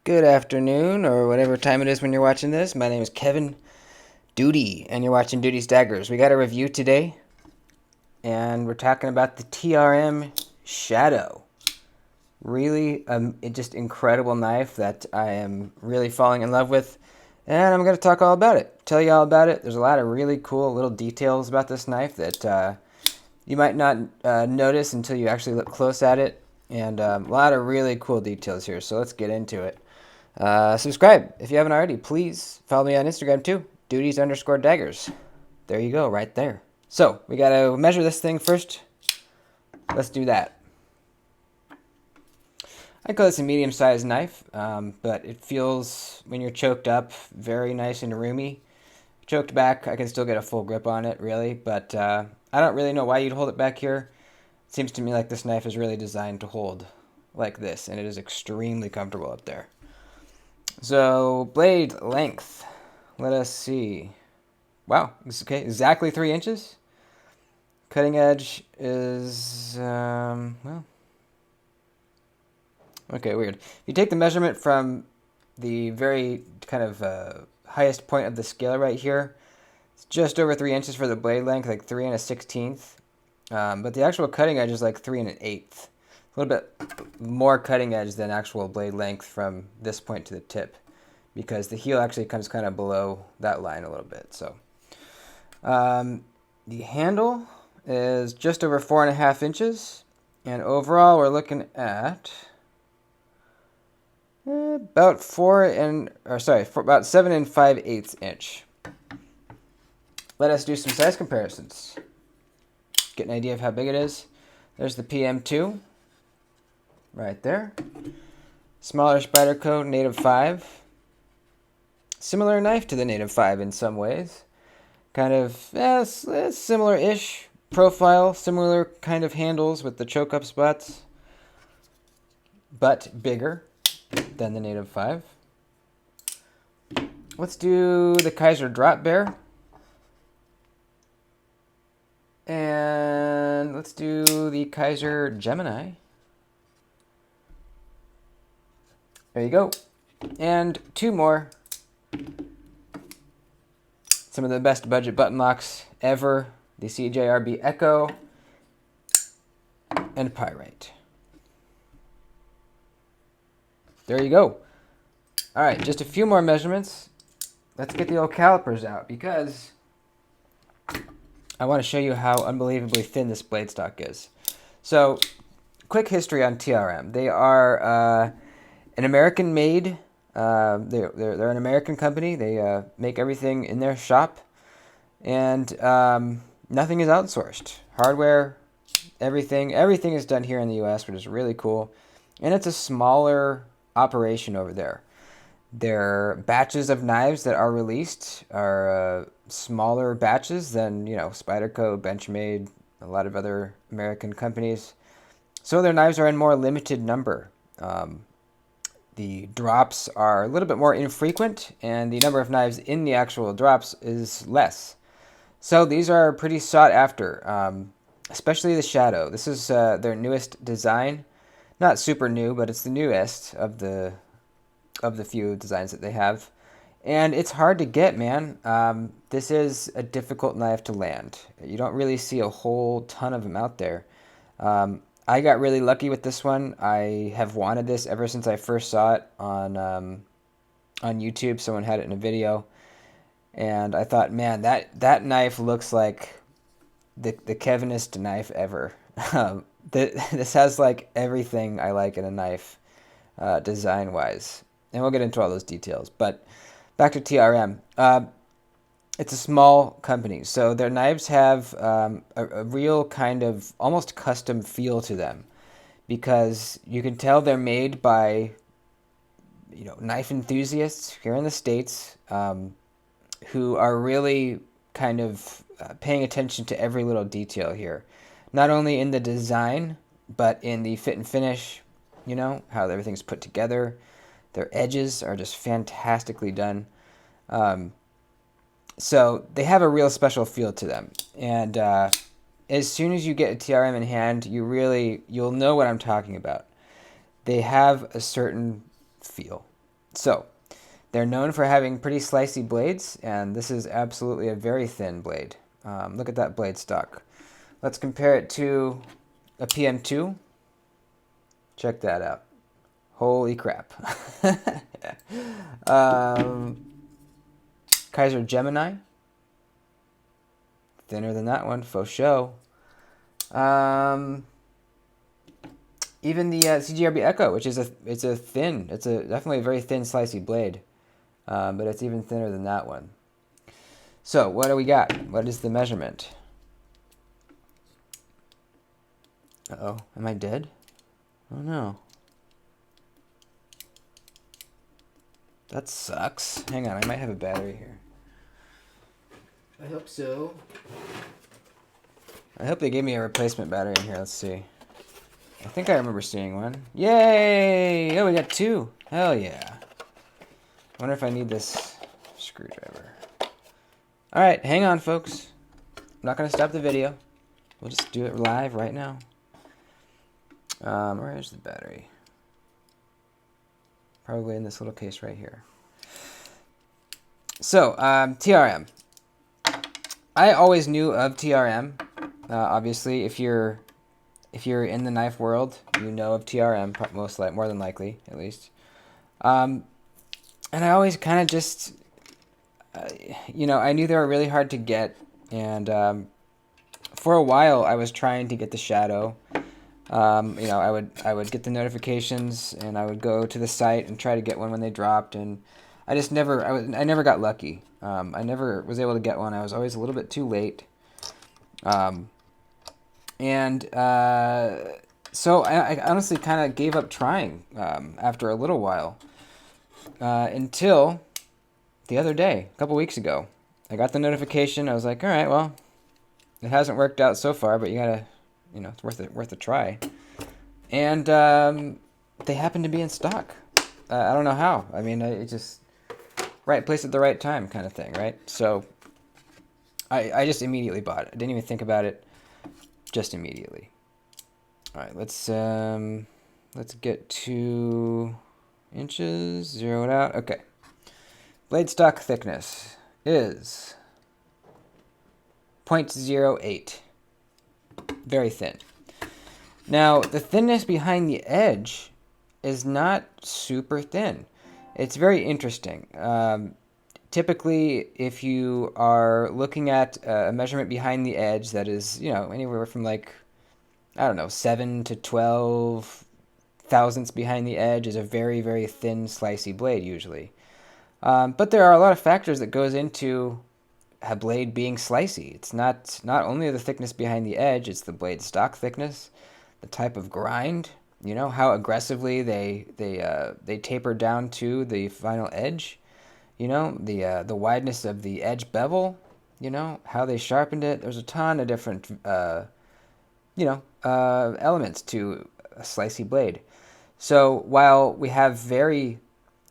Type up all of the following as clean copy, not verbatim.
Good afternoon, or whatever time it is when you're watching this. My name is Kevin Duty, and you're watching Duty's Daggers. We got a review today, and we're talking about the TRM Shadow. Really, just incredible knife that I am really falling in love with, and I'm going to talk all about it. Tell you all about it. There's a lot of really cool little details about this knife that you might not notice until you actually look close at it, and a lot of really cool details here. So let's get into it. Subscribe if you haven't already. Please follow me on Instagram too. Duties_daggers. There you go, right there. So we gotta measure this thing first. Let's do that. I call this a medium-sized knife, but it feels, when you're choked up, very nice and roomy. Choked back, I can still get a full grip on it, really, but I don't really know why you'd hold it back here. It seems to me like this knife is really designed to hold like this, and it is extremely comfortable up there. So, blade length. Let us see. Wow, okay, exactly 3 inches. Cutting edge is, well, okay, weird. If you take the measurement from the very kind of highest point of the scale right here, it's just over 3 inches for the blade length, like 3 1/16. But the actual cutting edge is like 3 1/8. A little bit more cutting edge than actual blade length from this point to the tip, because the heel actually comes kind of below that line a little bit. So the handle is just over 4.5 inches, and overall we're looking at about 7 5/8 inch. Let us do some size comparisons. Get an idea of how big it is. There's the PM2 right there. Smaller Spyderco Native 5. Similar knife to the Native 5 in some ways. Kind of similar-ish profile, similar kind of handles with the choke-up spots, but bigger than the Native 5. Let's do the Kaiser Drop Bear. And let's do the Kaiser Gemini. There you go. And 2 more. Some of the best budget button locks ever. The CJRB Echo and Pyrite. There you go. All right, just a few more measurements. Let's get the old calipers out, because I want to show you how unbelievably thin this blade stock is. So, quick history on TRM. They are an American-made. They're an American company. They make everything in their shop, and nothing is outsourced. Hardware, everything is done here in the U.S., which is really cool. And it's a smaller operation over there. Their batches of knives that are released are smaller batches than, Spyderco, Benchmade, a lot of other American companies. So their knives are in more limited number. The drops are a little bit more infrequent, and the number of knives in the actual drops is less. So these are pretty sought after, especially the Shadow. This is their newest design. Not super new, but it's the newest of the few designs that they have. And it's hard to get, man. This is a difficult knife to land. You don't really see a whole ton of them out there. I got really lucky with this one. I have wanted this ever since I first saw it on YouTube. Someone had it in a video, and I thought, man, that knife looks like the Kevinest knife ever. This has like everything I like in a knife, design-wise, and we'll get into all those details. But back to TRM. It's a small company, so their knives have a real kind of almost custom feel to them, because you can tell they're made by, knife enthusiasts here in the States, who are really kind of paying attention to every little detail here, not only in the design, but in the fit and finish, how everything's put together. Their edges are just fantastically done. So they have a real special feel to them. And as soon as you get a TRM in hand, you'll know what I'm talking about. They have a certain feel. So they're known for having pretty slicey blades, and this is absolutely a very thin blade. Look at that blade stock. Let's compare it to a PM2. Check that out. Holy crap. Kaiser Gemini. Thinner than that one, faux show. Even the CGRB Echo, which is definitely a very thin, slicey blade, but it's even thinner than that one. So what do we got? What is the measurement? Uh-oh, am I dead? Oh no. That sucks. Hang on, I might have a battery here. I hope so. I hope they gave me a replacement battery in here. Let's see. I think I remember seeing one. Yay! Oh, we got two. Hell yeah. I wonder if I need this screwdriver. Alright, hang on, folks. I'm not going to stop the video. We'll just do it live right now. Where's the battery? Probably in this little case right here. So, TRM. I always knew of TRM. Obviously, if you're in the knife world, you know of TRM, more than likely, at least. And I always kind of just, I knew they were really hard to get, and for a while I was trying to get the Shadow. I would get the notifications, and I would go to the site and try to get one when they dropped, and I never got lucky. I never was able to get one. I was always a little bit too late. So I honestly kind of gave up trying after a little while, until the other day, a couple weeks ago. I got the notification. I was like, all right, well, it hasn't worked out so far, but you gotta, it's worth a try. And they happen to be in stock. I don't know how. I mean, it just right place at the right time kind of thing, right? So I just immediately bought it. I didn't even think about it. Just immediately. All right, let's get to inches, zero it out. Okay. Blade stock thickness is 0.08. Very thin. Now, the thinness behind the edge is not super thin. It's very interesting. Typically, if you are looking at a measurement behind the edge that is, anywhere from 7 to 12 thousandths behind the edge is a very, very thin, slicey blade usually. But there are a lot of factors that goes into a blade being slicey. It's not only the thickness behind the edge, it's the blade stock thickness, the type of grind, how aggressively they taper down to the final edge, the wideness of the edge bevel, how they sharpened it. There's a ton of different elements to a slicey blade. So while we have very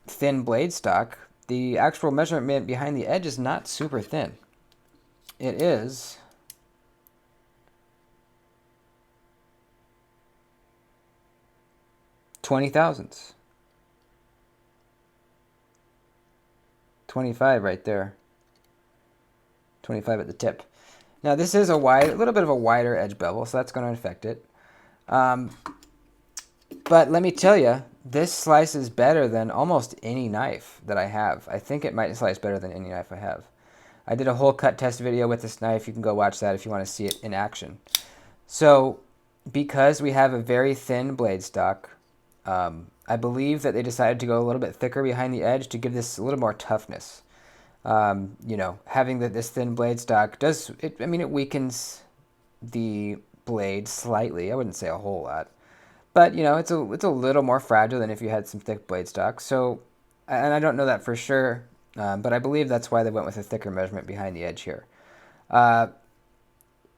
thin blade stock, the actual measurement behind the edge is not super thin. It is 20 thousandths. 25 right there. 25 at the tip. Now this is a little bit of a wider edge bevel, so that's going to affect it. But let me tell you, this slices better than almost any knife that I have. I think it might slice better than any knife I have. I did a whole cut test video with this knife. You can go watch that if you want to see it in action. So because we have a very thin blade stock, I believe that they decided to go a little bit thicker behind the edge to give this a little more toughness. Having this thin blade stock it weakens the blade slightly. I wouldn't say a whole lot, but it's a little more fragile than if you had some thick blade stock. So, and I don't know that for sure, but I believe that's why they went with a thicker measurement behind the edge here.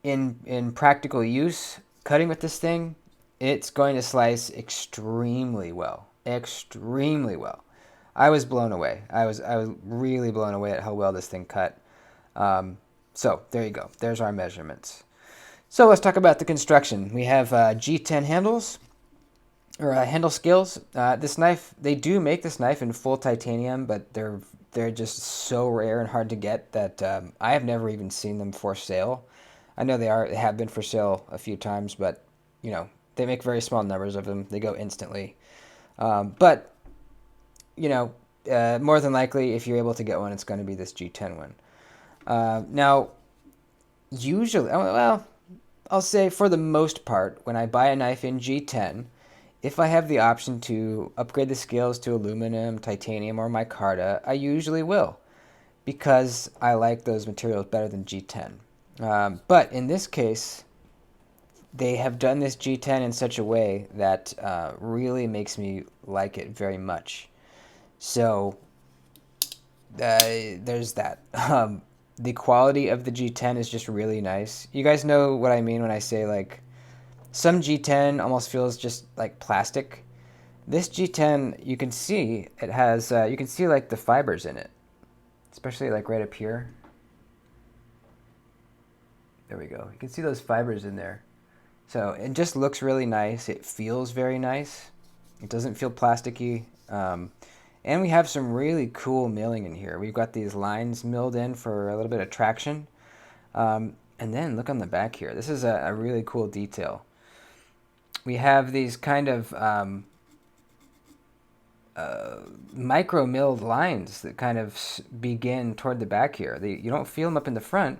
In practical use, cutting with this thing, it's going to slice extremely well. Extremely well. I was blown away. I was really blown away at how well this thing cut. So there you go. There's our measurements. So let's talk about the construction. We have G10 handles. or handle scales. This knife, they do make this knife in full titanium, but they're just so rare and hard to get that I have never even seen them for sale. I know they have been for sale a few times, but you know they make very small numbers of them. They go instantly. But you know, more than likely, if you're able to get one, it's going to be this G10 one. Now, usually, well, I'll say for the most part, when I buy a knife in G10, if I have the option to upgrade the scales to aluminum, titanium, or micarta, I usually will because I like those materials better than G10. But in this case, they have done this G10 in such a way that really makes me like it very much. So there's that. The quality of the G10 is just really nice. You guys know what I mean when I say like some G10 almost feels just like plastic. This G10, you can see it has, you can see like the fibers in it, especially like right up here. There we go. You can see those fibers in there. So it just looks really nice. It feels very nice. It doesn't feel plasticky. And we have some really cool milling in here. We've got these lines milled in for a little bit of traction. And then look on the back here. This is a really cool detail. We have these kind of micro milled lines that kind of begin toward the back here. You don't feel them up in the front,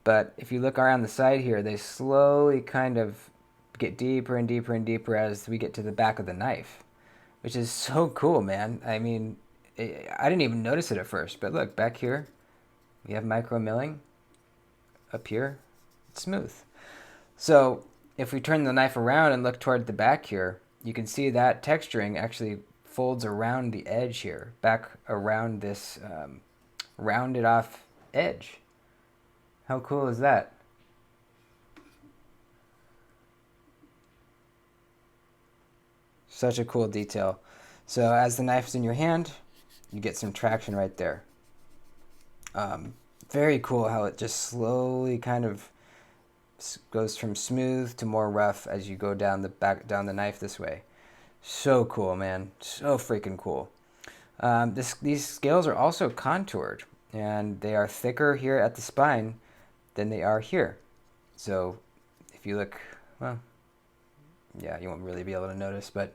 but if you look around the side here, they slowly kind of get deeper and deeper and deeper as we get to the back of the knife, which is so cool, man. I mean, I didn't even notice it at first, but look, back here, we have micro milling. Up here, it's smooth. So if we turn the knife around and look toward the back here, you can see that texturing actually folds around the edge here, back around this rounded off edge. How cool is that? Such a cool detail. So as the knife's in your hand, you get some traction right there. Very cool how it just slowly kind of goes from smooth to more rough as you go down the knife this way. So cool, man. So freaking cool. These scales are also contoured, and they are thicker here at the spine than they are here. So if you look, well, yeah, you won't really be able to notice, but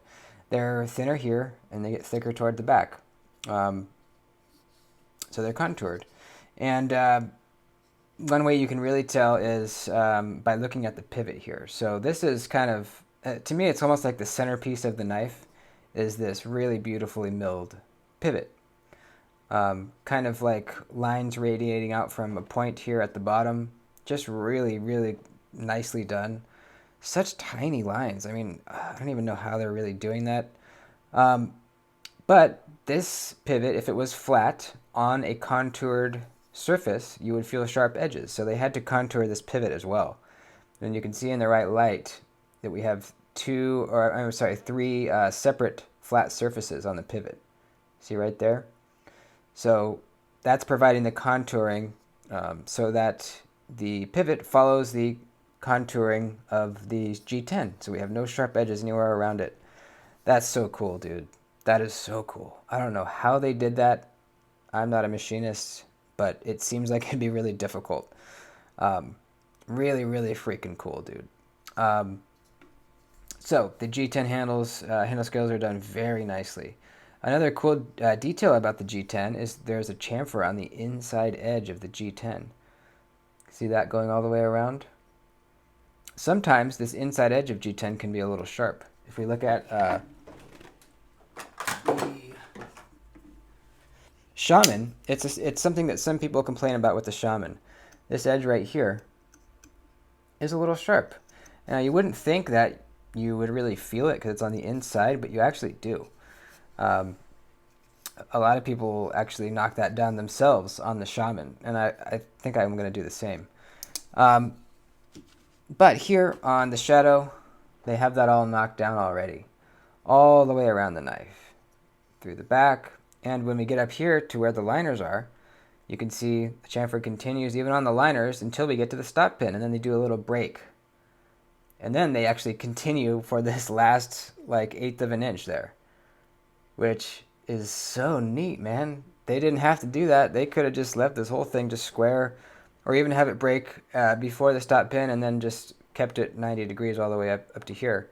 they're thinner here, and they get thicker toward the back. So they're contoured. And one way you can really tell is by looking at the pivot here. So this is kind of, to me, it's almost like the centerpiece of the knife is this really beautifully milled pivot. Kind of like lines radiating out from a point here at the bottom. Just really, really nicely done. Such tiny lines. I mean, I don't even know how they're really doing that. But this pivot, if it was flat on a contoured surface, you would feel sharp edges. So they had to contour this pivot as well. And you can see in the right light that we have three separate flat surfaces on the pivot. See right there? So that's providing the contouring so that the pivot follows the contouring of the G10. So we have no sharp edges anywhere around it. That's so cool, dude. That is so cool. I don't know how they did that. I'm not a machinist, but it seems like it'd be really difficult. Really, really freaking cool, dude. So the G10 handle scales are done very nicely. Another cool detail about the G10 is there's a chamfer on the inside edge of the G10. See that going all the way around? Sometimes this inside edge of G10 can be a little sharp. If we look at the Shaman, it's something that some people complain about with the Shaman. This edge right here is a little sharp. Now you wouldn't think that you would really feel it because it's on the inside, but you actually do. A lot of people actually knock that down themselves on the Shaman, and I think I'm going to do the same. But here on the Shadow, they have that all knocked down already, all the way around the knife, through the back, and when we get up here to where the liners are, you can see the chamfer continues even on the liners until we get to the stop pin, and then they do a little break. And then they actually continue for this last like 1/8 of an inch there, which is so neat, man. They didn't have to do that. They could have just left this whole thing just square, or even have it break before the stop pin and then just kept it 90 degrees all the way up to here.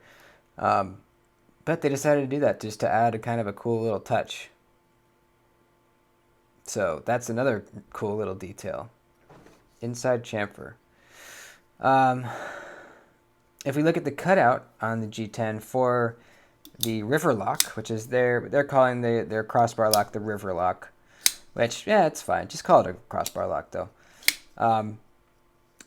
But they decided to do that just to add a kind of a cool little touch. So that's another cool little detail. Inside chamfer. If we look at the cutout on the G10 for the river lock, which is they're calling their crossbar lock the river lock, which, yeah, it's fine. Just call it a crossbar lock, though.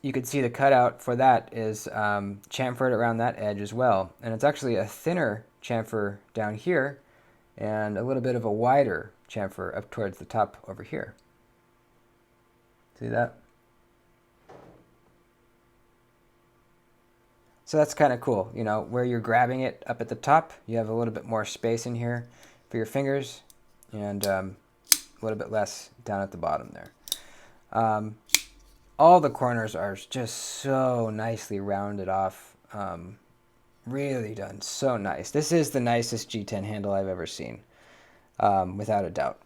You can see the cutout for that is chamfered around that edge as well. And it's actually a thinner chamfer down here and a little bit of a wider chamfer up towards the top over here. See that? So that's kind of cool. You know, where you're grabbing it up at the top, you have a little bit more space in here for your fingers, and a little bit less down at the bottom there. All the corners are just so nicely rounded off. Really done. So nice. This is the nicest G10 handle I've ever seen, without a doubt.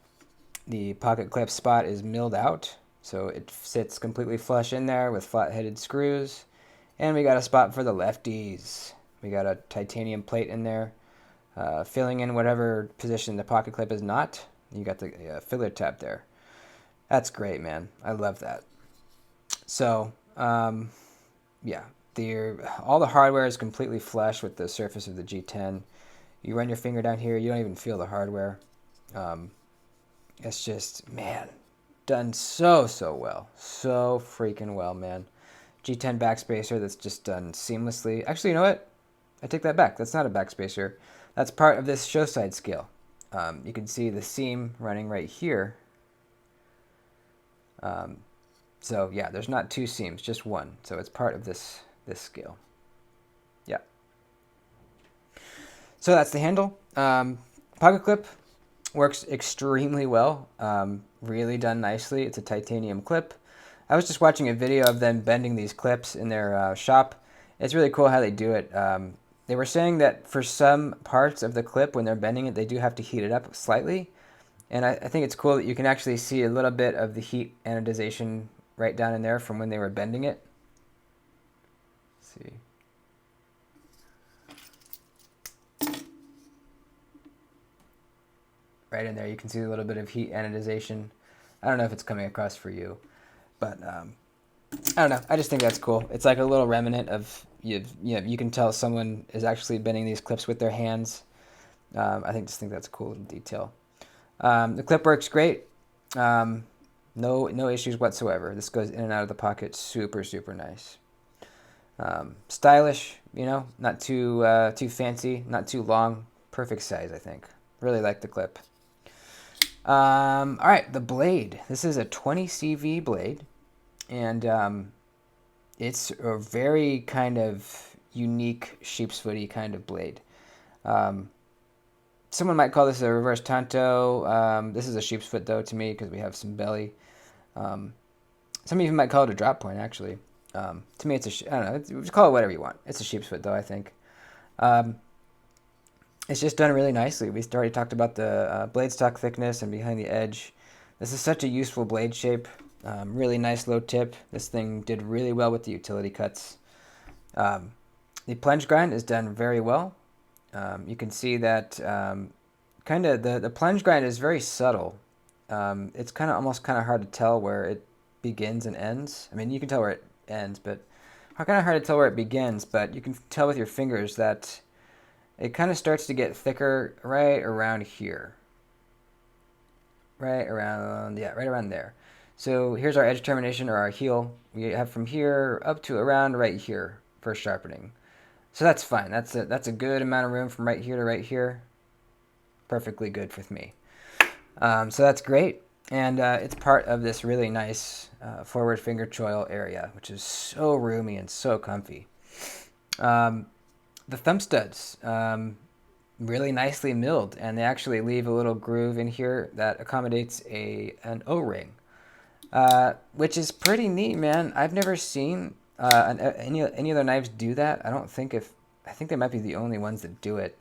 The pocket clip spot is milled out, so it sits completely flush in there with flat-headed screws. And we got a spot for the lefties. We got a titanium plate in there, filling in whatever position the pocket clip is not. You got the filler tab there. That's great, man. I love that. So, yeah, all the hardware is completely flush with the surface of the G10. You run your finger down here, you don't even feel the hardware. It's just, man, done so well. So freaking well, man. G10 backspacer that's just done seamlessly. Actually, you know what? I take that back. That's not a backspacer. That's part of this show side scale. You can see the seam running right here. So yeah, there's not two seams, just one. So it's part of this scale. Yeah. So that's the handle. Pocket clip works extremely well. Really done nicely. It's a titanium clip. I was just watching a video of them bending these clips in their shop. It's really cool how they do it. They were saying that for some parts of the clip, when they're bending it, they do have to heat it up slightly. And I think it's cool that you can actually see a little bit of the heat anodization right down in there from when they were bending it. Let's see. Right in there, you can see a little bit of heat anodization. I don't know if it's coming across for you. But I don't know. I just think that's cool. It's like a little remnant of you can tell someone is actually bending these clips with their hands. I just think that's a cool little detail. The clip works great. No issues whatsoever. This goes in and out of the pocket super nice. Stylish, you know, not too fancy, not too long. Perfect size, I think. Really like the clip. All right, the blade. This is a 20 CV blade. And it's a very kind of unique sheep's footy kind of blade. Someone might call this a reverse tanto. This is a sheep's foot, though, to me, because we have some belly. Some of you might call it a drop point, actually. To me, it's I don't know. Just call it whatever you want. It's a sheep's foot, though, I think. It's just done really nicely. We already talked about the blade stock thickness and behind the edge. This is such a useful blade shape. Really nice low tip. This thing did really well with the utility cuts. The plunge grind is done very well. You can see that kind of the plunge grind is very subtle. It's almost hard to tell where it begins and ends. I mean, you can tell where it ends, but kind of hard to tell where it begins. But you can tell with your fingers that it kind of starts to get thicker right around here. Right around there. So here's our edge termination, or our heel. We have from here up to around right here for sharpening. So that's fine. That's a good amount of room from right here to right here. Perfectly good with me. So that's great. And it's part of this really nice forward finger choil area, which is so roomy and so comfy. The thumb studs, really nicely milled, and they actually leave a little groove in here that accommodates an O-ring. Which is pretty neat, man. I've never seen any other knives do that. I think they might be the only ones that do it.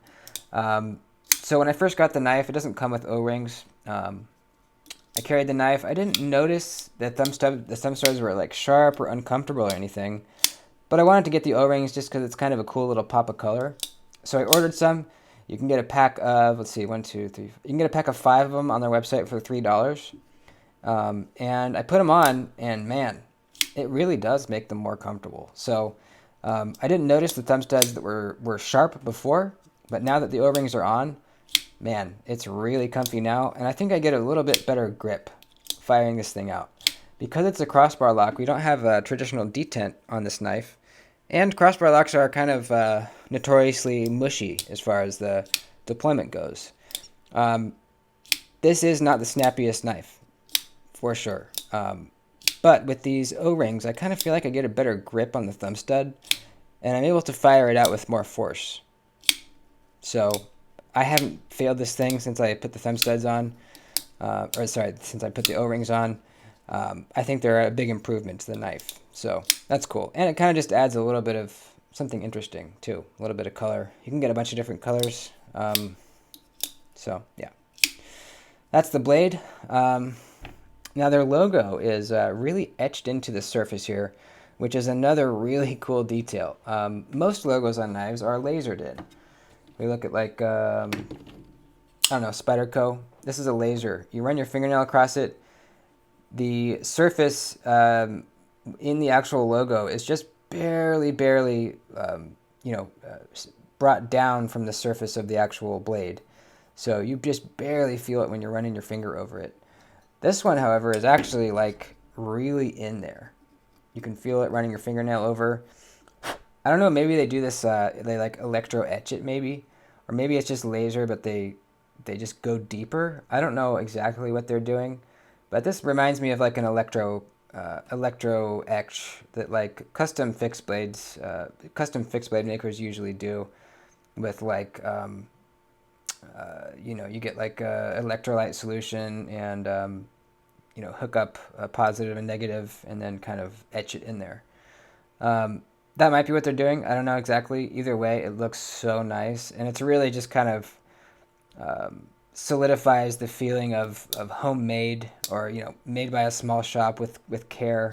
So when I first got the knife, it doesn't come with O-rings. I carried the knife. I didn't notice that the thumb stubs were like sharp or uncomfortable or anything, but I wanted to get the O-rings just because it's kind of a cool little pop of color. So I ordered some. You can get a pack of, let's see, 1, 2, 3. You can get a pack of 5 of them on their website for $3. And I put them on, and man, it really does make them more comfortable. So I didn't notice the thumb studs that were sharp before, but now that the O-rings are on, man, it's really comfy now. And I think I get a little bit better grip firing this thing out. Because it's a crossbar lock, we don't have a traditional detent on this knife. And crossbar locks are kind of notoriously mushy as far as the deployment goes. This is not the snappiest knife, for sure. But with these O-rings, I kind of feel like I get a better grip on the thumb stud, and I'm able to fire it out with more force. So I haven't failed this thing since I put the thumb studs on, since I put the O-rings on. I think they're a big improvement to the knife. So that's cool. And it kind of just adds a little bit of something interesting too. A little bit of color. You can get a bunch of different colors. So yeah, that's the blade. Now their logo is really etched into the surface here, which is another really cool detail. Most logos on knives are lasered in. We look at like, I don't know, Spyderco. This is a laser. You run your fingernail across it. The surface in the actual logo is just barely, brought down from the surface of the actual blade. So you just barely feel it when you're running your finger over it. This one, however, is actually like really in there. You can feel it running your fingernail over. I don't know, maybe they do this, they like electro etch it maybe. Or maybe it's just laser, but they just go deeper. I don't know exactly what they're doing. But this reminds me of like an electro etch that like custom fixed blade makers usually do with like, you get like a electrolyte solution and, hook up a positive and negative and then kind of etch it in there. That might be what they're doing. I don't know exactly. Either way, it looks so nice. And it's really just kind of solidifies the feeling of homemade or, made by a small shop with care.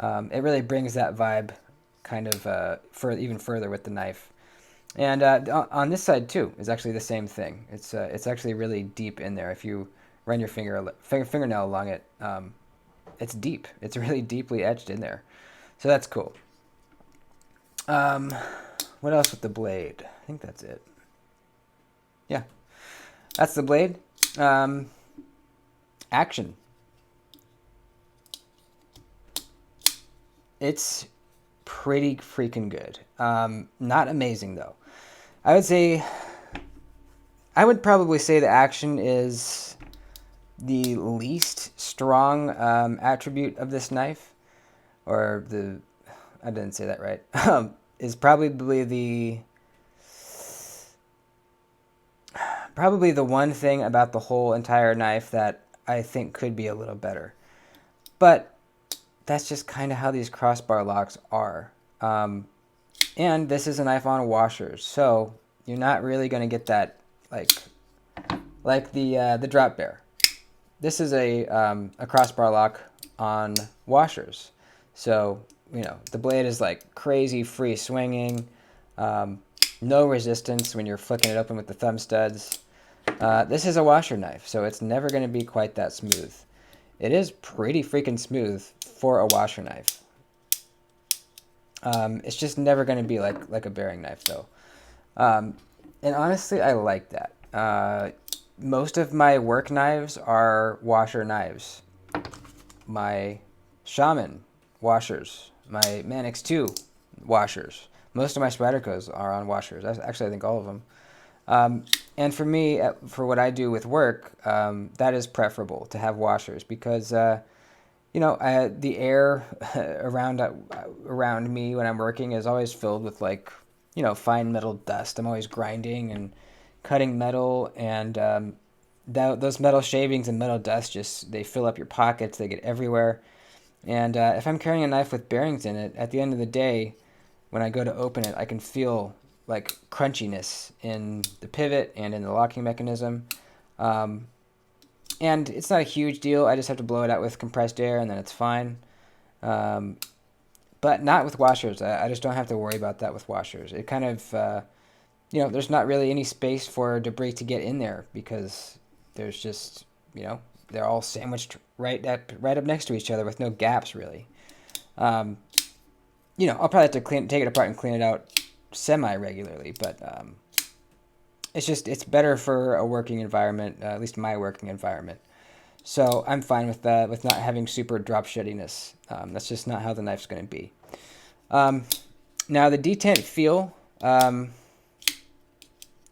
It really brings that vibe kind of even further with the knife. And on this side, too, is actually the same thing. It's actually really deep in there. If you run your fingernail along it, it's deep. It's really deeply etched in there. So that's cool. What else with the blade? I think that's it. Yeah, that's the blade. Action. It's pretty freaking good. Not amazing though. I would probably say the action is the least strong attribute of this knife, or I didn't say that right. Is probably the one thing about the whole entire knife that I think could be a little better. But that's just kind of how these crossbar locks are. And this is a knife on washers, so you're not really going to get that like the drop bear. This is a crossbar lock on washers, so the blade is like crazy free swinging, no resistance when you're flicking it open with the thumb studs. This is a washer knife, so it's never going to be quite that smooth. It is pretty freaking smooth for a washer knife. It's just never going to be like a bearing knife, though. And honestly, I like that. Most of my work knives are washer knives. My Shaman washers. My Man X2 washers. Most of my Spydercos are on washers. Actually, I think all of them. And for me, for what I do with work, that is preferable to have washers because, the air around me when I'm working is always filled with fine metal dust. I'm always grinding and cutting metal, and those metal shavings and metal dust they fill up your pockets. They get everywhere. And if I'm carrying a knife with bearings in it, at the end of the day, when I go to open it, I can feel like crunchiness in the pivot and in the locking mechanism. Um, and it's not a huge deal. I just have to blow it out with compressed air and then it's fine. Um, but not with washers. I just don't have to worry about that with washers. It kind of, there's not really any space for debris to get in there because there's just, they're all sandwiched right up next to each other with no gaps really. I'll probably have to take it apart and clean it out semi-regularly, but it's better for a working environment, at least my working environment. So I'm fine with that, with not having super drop sheddiness. That's just not how the knife's going to be. Now the detent feel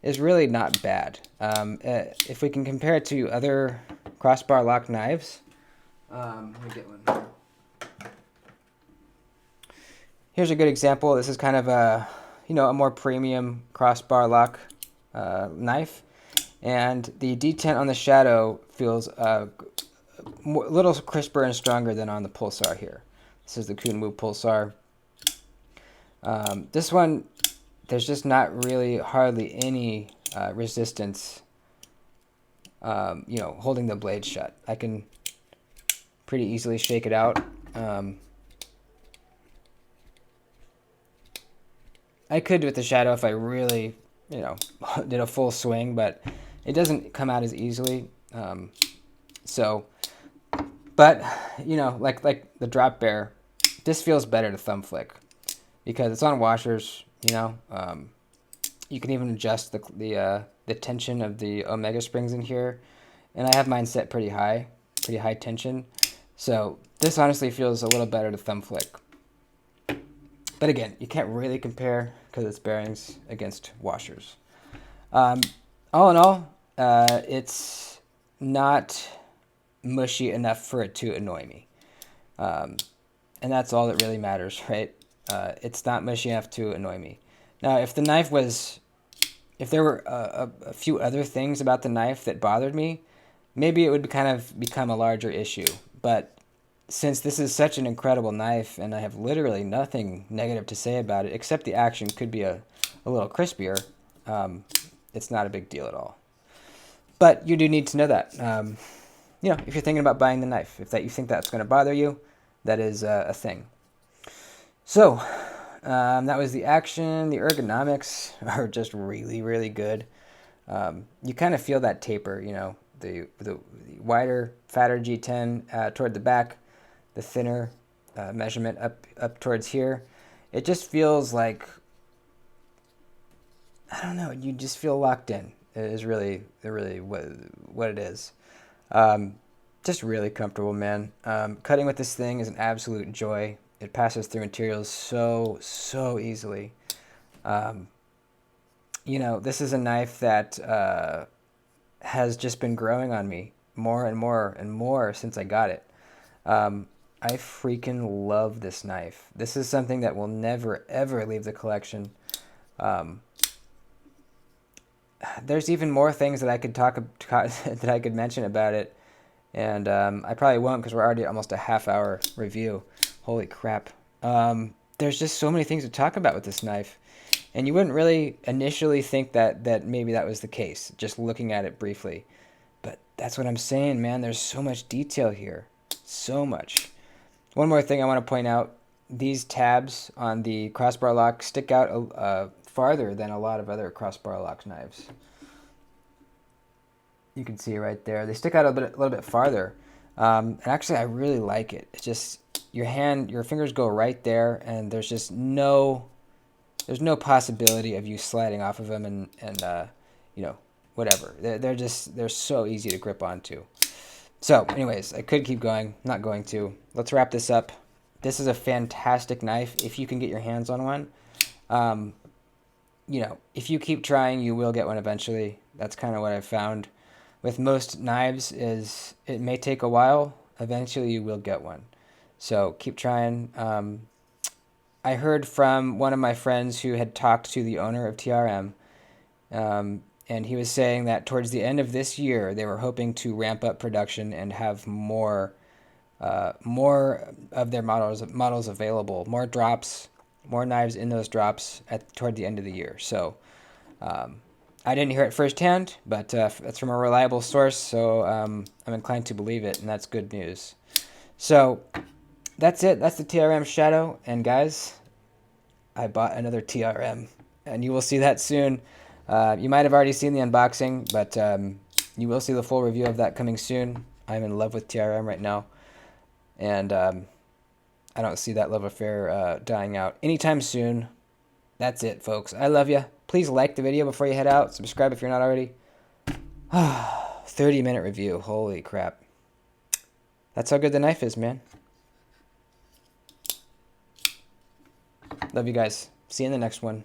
is really not bad. If we can compare it to other crossbar lock knives, let me get one. Here's a good example. This is kind of a more premium crossbar lock knife, and the detent on the Shadow feels a little crisper and stronger than on the Pulsar here. This is the Kunwu Pulsar. This one, there's just not really hardly any resistance, holding the blade shut. I can pretty easily shake it out. I could with the Shadow if I really, did a full swing, but it doesn't come out as easily. But like the Drop Bear, this feels better to thumb flick because it's on washers. You can even adjust the tension of the Omega springs in here, and I have mine set pretty high tension. So this honestly feels a little better to thumb flick. But again, you can't really compare because it's bearings against washers. All in all, it's not mushy enough for it to annoy me. And that's all that really matters, right? It's not mushy enough to annoy me. Now, if there were a few other things about the knife that bothered me, maybe it would kind of become a larger issue. But since this is such an incredible knife and I have literally nothing negative to say about it, except the action could be a little crispier, it's not a big deal at all. But you do need to know that. If you're thinking about buying the knife, if you think that's going to bother you, that is a thing. So that was the action. The ergonomics are just really, really good. You kind of feel that taper, the wider, fatter G10 toward the back, the thinner measurement up towards here. It just feels like, I don't know, you just feel locked in. It is really what it is. Just really comfortable, man. Cutting with this thing is an absolute joy. It passes through materials so easily. This is a knife that has just been growing on me more and more and more since I got it. I freaking love this knife. This is something that will never ever leave the collection. There's even more things that I could that I could mention about it, and I probably won't because we're already almost a half-hour review. Holy crap! There's just so many things to talk about with this knife, and you wouldn't really initially think that maybe that was the case just looking at it briefly, but that's what I'm saying, man. There's so much detail here, so much. One more thing I want to point out: these tabs on the crossbar lock stick out farther than a lot of other crossbar lock knives. You can see right there. They stick out a little bit farther. And actually, I really like it. It's just your fingers go right there, and there's no possibility of you sliding off of them and whatever. They're so easy to grip onto. So, anyways, I could keep going. Not going to. Let's wrap this up. This is a fantastic knife if you can get your hands on one. If you keep trying, you will get one eventually. That's kind of what I've found. With most knives, it may take a while. Eventually, you will get one. So keep trying. I heard from one of my friends who had talked to the owner of TRM, and he was saying that towards the end of this year, they were hoping to ramp up production and have more more of their models available, more drops, more knives in those drops toward the end of the year. So I didn't hear it firsthand, but that's from a reliable source, so I'm inclined to believe it, and that's good news. So that's it. That's the TRM Shadow, and guys, I bought another TRM, and you will see that soon. You might have already seen the unboxing, but you will see the full review of that coming soon. I'm in love with TRM right now, and I don't see that love affair dying out anytime soon. That's it, folks. I love you. Please like the video before you head out. Subscribe if you're not already. 30-minute review. Holy crap. That's how good the knife is, man. Love you guys. See you in the next one.